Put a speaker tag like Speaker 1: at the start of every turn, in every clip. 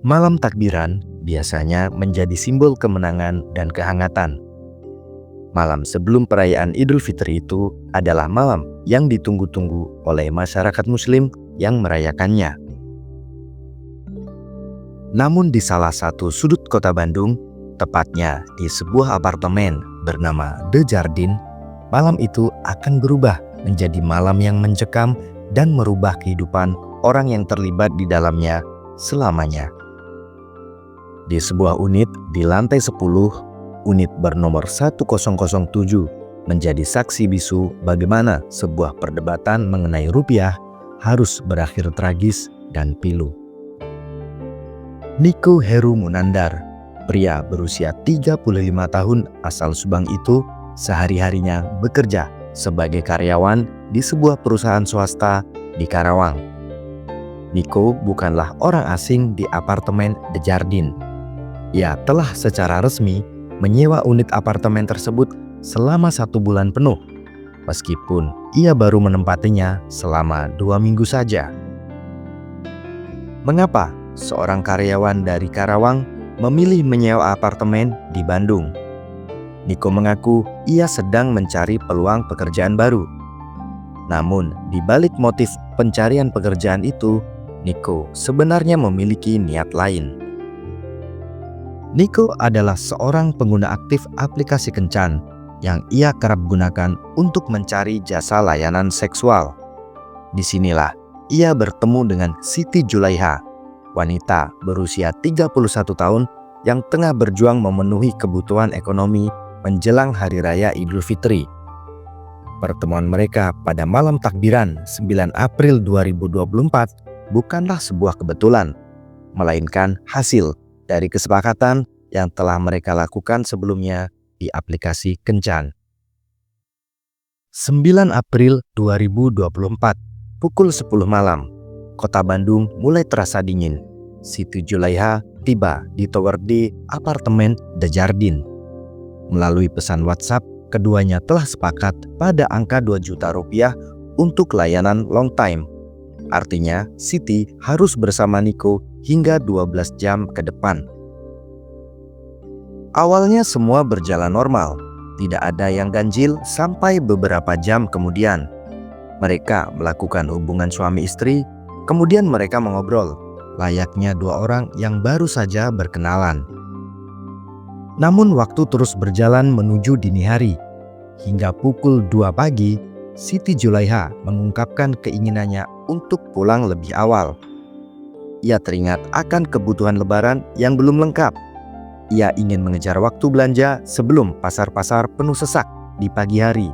Speaker 1: Malam takbiran biasanya menjadi simbol kemenangan dan kehangatan. Malam sebelum perayaan Idul Fitri itu adalah malam yang ditunggu-tunggu oleh masyarakat Muslim yang merayakannya. Namun di salah satu sudut kota Bandung, tepatnya di sebuah apartemen bernama The Jardin, malam itu akan berubah menjadi malam yang mencekam dan merubah kehidupan orang yang terlibat di dalamnya selamanya. Di sebuah unit di lantai 10, unit bernomor 1007 menjadi saksi bisu bagaimana sebuah perdebatan mengenai rupiah harus berakhir tragis dan pilu. Niko Heru Munandar, pria berusia 35 tahun asal Subang itu sehari-harinya bekerja sebagai karyawan di sebuah perusahaan swasta di Karawang. Niko bukanlah orang asing di apartemen The Jardin. Ia telah secara resmi menyewa unit apartemen tersebut selama 1 bulan penuh, meskipun ia baru menempatinya selama 2 minggu saja. Mengapa seorang karyawan dari Karawang memilih menyewa apartemen di Bandung? Niko mengaku ia sedang mencari peluang pekerjaan baru. Namun, di balik motif pencarian pekerjaan itu, Niko sebenarnya memiliki niat lain. Niko adalah seorang pengguna aktif aplikasi kencan yang ia kerap gunakan untuk mencari jasa layanan seksual. Disinilah ia bertemu dengan Siti Julaiha, wanita berusia 31 tahun yang tengah berjuang memenuhi kebutuhan ekonomi menjelang Hari Raya Idul Fitri. Pertemuan mereka pada malam takbiran 9 April 2024 bukanlah sebuah kebetulan, melainkan hasil dari kesepakatan yang telah mereka lakukan sebelumnya di aplikasi kencan. 9 April 2024, pukul 10 malam, kota Bandung mulai terasa dingin. Siti Julaiha tiba di Tower D apartemen The Jardin. Melalui pesan WhatsApp, keduanya telah sepakat pada angka 2 juta rupiah untuk layanan long time. Artinya, Siti harus bersama Niko hingga 12 jam ke depan. Awalnya semua berjalan normal, tidak ada yang ganjil sampai beberapa jam kemudian. Mereka melakukan hubungan suami istri, kemudian mereka mengobrol, layaknya 2 orang yang baru saja berkenalan. Namun waktu terus berjalan menuju dini hari. Hingga pukul 2 pagi, Siti Julaiha mengungkapkan keinginannya untuk pulang lebih awal. Ia teringat akan kebutuhan lebaran yang belum lengkap. Ia ingin mengejar waktu belanja sebelum pasar-pasar penuh sesak di pagi hari.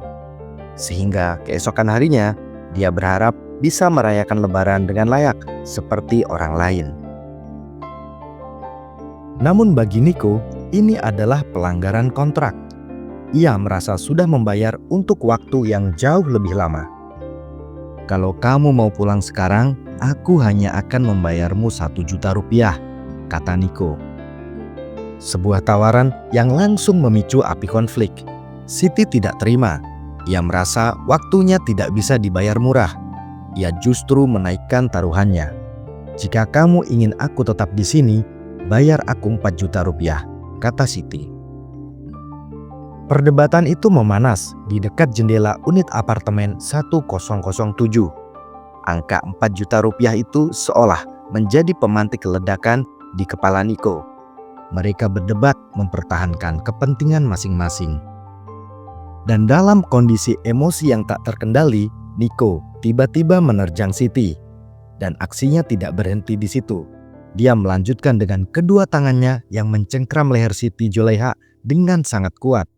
Speaker 1: Sehingga keesokan harinya, dia berharap bisa merayakan lebaran dengan layak seperti orang lain. Namun bagi Niko, ini adalah pelanggaran kontrak. Ia merasa sudah membayar untuk waktu yang jauh lebih lama. Kalau kamu mau pulang sekarang, aku hanya akan membayarmu 1 juta rupiah, kata Niko. Sebuah tawaran yang langsung memicu api konflik. Siti tidak terima. Ia merasa waktunya tidak bisa dibayar murah. Ia justru menaikkan taruhannya. Jika kamu ingin aku tetap di sini, bayar aku 4 juta rupiah, kata Siti. Perdebatan itu memanas di dekat jendela unit apartemen 1007. Angka 4 juta rupiah itu seolah menjadi pemantik ledakan di kepala Niko. Mereka berdebat mempertahankan kepentingan masing-masing. Dan dalam kondisi emosi yang tak terkendali, Niko tiba-tiba menerjang Siti. Dan aksinya tidak berhenti di situ. Dia melanjutkan dengan kedua tangannya yang mencengkram leher Siti Julaiha dengan sangat kuat.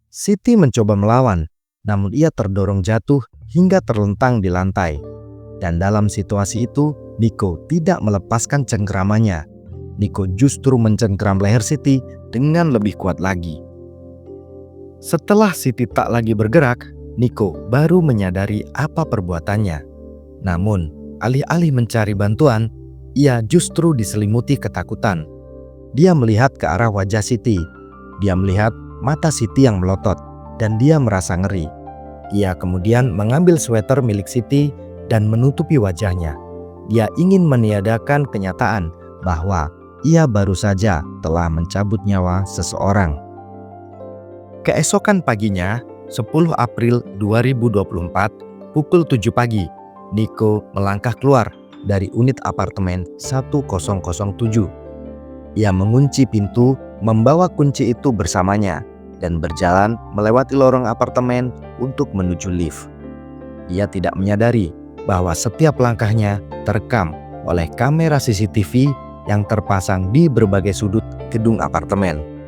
Speaker 1: Siti mencoba melawan, namun ia terdorong jatuh hingga terlentang di lantai. Dan dalam situasi itu, Niko tidak melepaskan cengkramannya. Niko justru mencengkram leher Siti dengan lebih kuat lagi. Setelah Siti tak lagi bergerak, Niko baru menyadari apa perbuatannya. Namun, alih-alih mencari bantuan, ia justru diselimuti ketakutan. Dia melihat ke arah wajah Siti. Dia melihat mata Siti yang melotot, dan dia merasa ngeri. Ia kemudian mengambil sweater milik Siti dan menutupi wajahnya. Dia ingin meniadakan kenyataan bahwa ia baru saja telah mencabut nyawa seseorang. Keesokan paginya, 10 April 2024, pukul 7 pagi, Niko melangkah keluar dari unit apartemen 1007. Ia mengunci pintu, membawa kunci itu bersamanya, dan berjalan melewati lorong apartemen untuk menuju lift. Ia tidak menyadari bahwa setiap langkahnya terekam oleh kamera CCTV yang terpasang di berbagai sudut gedung apartemen.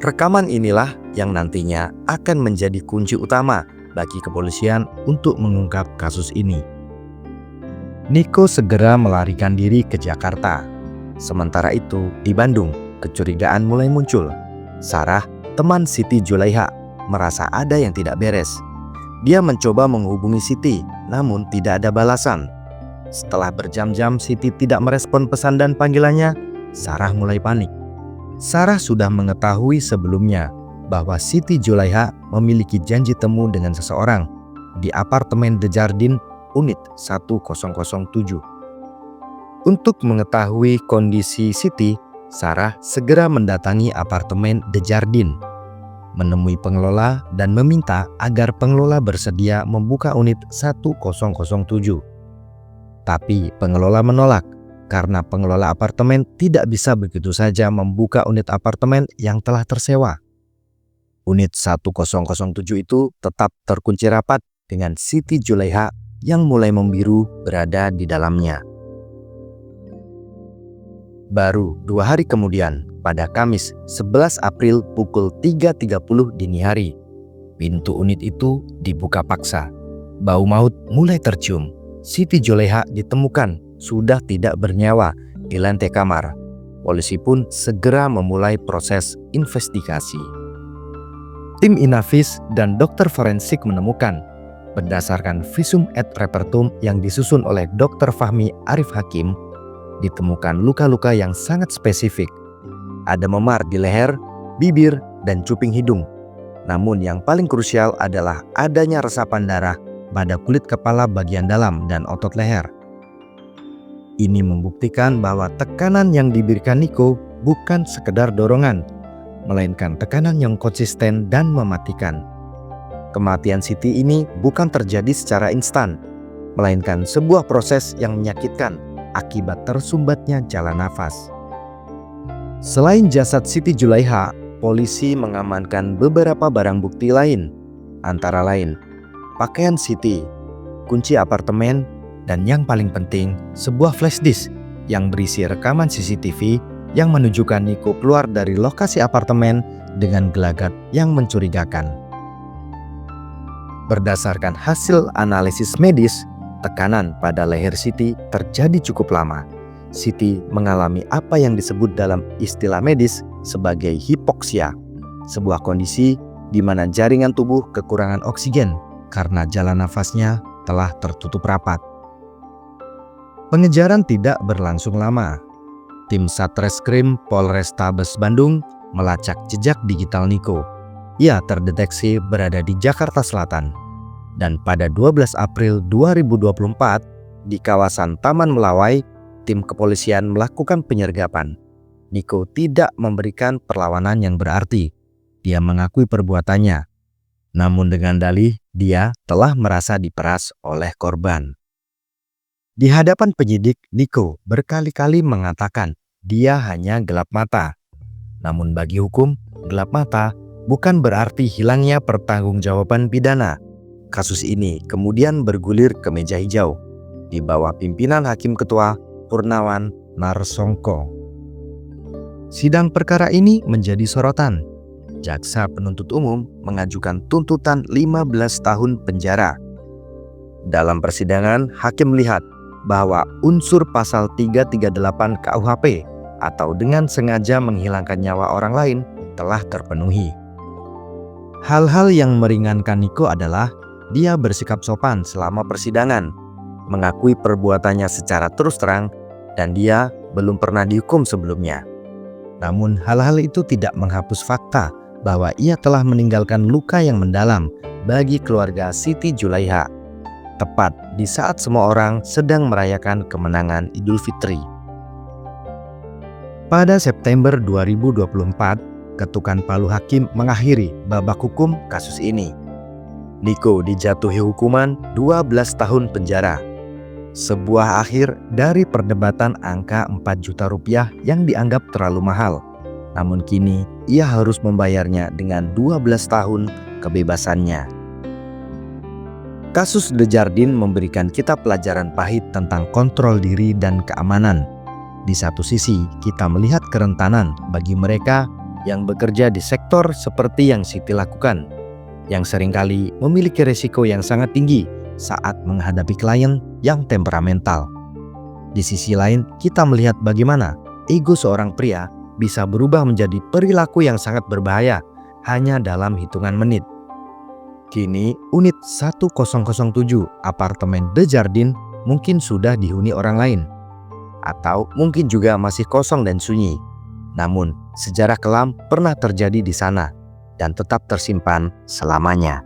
Speaker 1: Rekaman inilah yang nantinya akan menjadi kunci utama bagi kepolisian untuk mengungkap kasus ini. Niko segera melarikan diri ke Jakarta. Sementara itu, di Bandung, kecurigaan mulai muncul. Sarah, teman Siti Julaiha, merasa ada yang tidak beres. Dia mencoba menghubungi Siti, namun tidak ada balasan. Setelah berjam-jam Siti tidak merespon pesan dan panggilannya, Sarah mulai panik. Sarah sudah mengetahui sebelumnya bahwa Siti Julaiha memiliki janji temu dengan seseorang di apartemen The Jardin unit 1007. Untuk mengetahui kondisi Siti, Sarah segera mendatangi apartemen The Jardin, menemui pengelola dan meminta agar pengelola bersedia membuka unit 1007. Tapi pengelola menolak karena pengelola apartemen tidak bisa begitu saja membuka unit apartemen yang telah tersewa. Unit 1007 itu tetap terkunci rapat dengan Siti Julaiha yang mulai membiru berada di dalamnya. Baru 2 hari kemudian, pada Kamis 11 April pukul 3.30 dini hari, pintu unit itu dibuka paksa. Bau maut mulai tercium. Siti Julaiha ditemukan sudah tidak bernyawa di lantai kamar. Polisi pun segera memulai proses investigasi. Tim Inavis dan dokter forensik menemukan, berdasarkan visum et repertum yang disusun oleh Dr. Fahmi Arif Hakim, ditemukan luka-luka yang sangat spesifik. Ada memar di leher, bibir, dan cuping hidung. Namun yang paling krusial adalah adanya resapan darah pada kulit kepala bagian dalam dan otot leher. Ini membuktikan bahwa tekanan yang diberikan Niko bukan sekedar dorongan, melainkan tekanan yang konsisten dan mematikan. Kematian Siti ini bukan terjadi secara instan, melainkan sebuah proses yang menyakitkan akibat tersumbatnya jalan nafas. Selain jasad Siti Julaiha, polisi mengamankan beberapa barang bukti lain, antara lain pakaian Siti, kunci apartemen, dan yang paling penting, sebuah flash disk yang berisi rekaman CCTV yang menunjukkan Niko keluar dari lokasi apartemen dengan gelagat yang mencurigakan. Berdasarkan hasil analisis medis, tekanan pada leher Siti terjadi cukup lama. Siti mengalami apa yang disebut dalam istilah medis sebagai hipoksia, sebuah kondisi di mana jaringan tubuh kekurangan oksigen karena jalan nafasnya telah tertutup rapat. Pengejaran tidak berlangsung lama. Tim Satreskrim Polrestabes Bandung melacak jejak digital Niko. Ia terdeteksi berada di Jakarta Selatan. Dan pada 12 April 2024, di kawasan Taman Melawai, tim kepolisian melakukan penyergapan. Niko tidak memberikan perlawanan yang berarti. Dia mengakui perbuatannya. Namun dengan dalih, dia telah merasa diperas oleh korban. Di hadapan penyidik, Niko berkali-kali mengatakan dia hanya gelap mata. Namun bagi hukum, gelap mata bukan berarti hilangnya pertanggungjawaban pidana. Kasus ini kemudian bergulir ke meja hijau di bawah pimpinan Hakim Ketua Purnawan Narsongko. Sidang perkara ini menjadi sorotan. Jaksa penuntut umum mengajukan tuntutan 15 tahun penjara. Dalam persidangan, hakim melihat bahwa unsur pasal 338 KUHP atau dengan sengaja menghilangkan nyawa orang lain telah terpenuhi. Hal-hal yang meringankan Niko adalah dia bersikap sopan selama persidangan, mengakui perbuatannya secara terus terang, dan dia belum pernah dihukum sebelumnya. Namun hal-hal itu tidak menghapus fakta bahwa ia telah meninggalkan luka yang mendalam bagi keluarga Siti Julaiha, tepat di saat semua orang sedang merayakan kemenangan Idul Fitri. Pada September 2024, ketukan palu hakim mengakhiri babak hukum kasus ini. Niko dijatuhi hukuman 12 tahun penjara. Sebuah akhir dari perdebatan angka 4 juta rupiah yang dianggap terlalu mahal. Namun kini ia harus membayarnya dengan 12 tahun kebebasannya. Kasus Djardin memberikan kita pelajaran pahit tentang kontrol diri dan keamanan. Di satu sisi, kita melihat kerentanan bagi mereka yang bekerja di sektor seperti yang Siti lakukan, yang seringkali memiliki risiko yang sangat tinggi saat menghadapi klien yang temperamental. Di sisi lain, kita melihat bagaimana ego seorang pria bisa berubah menjadi perilaku yang sangat berbahaya hanya dalam hitungan menit. Kini, unit 1007 apartemen Djardin mungkin sudah dihuni orang lain, atau mungkin juga masih kosong dan sunyi. Namun, sejarah kelam pernah terjadi di sana dan tetap tersimpan selamanya.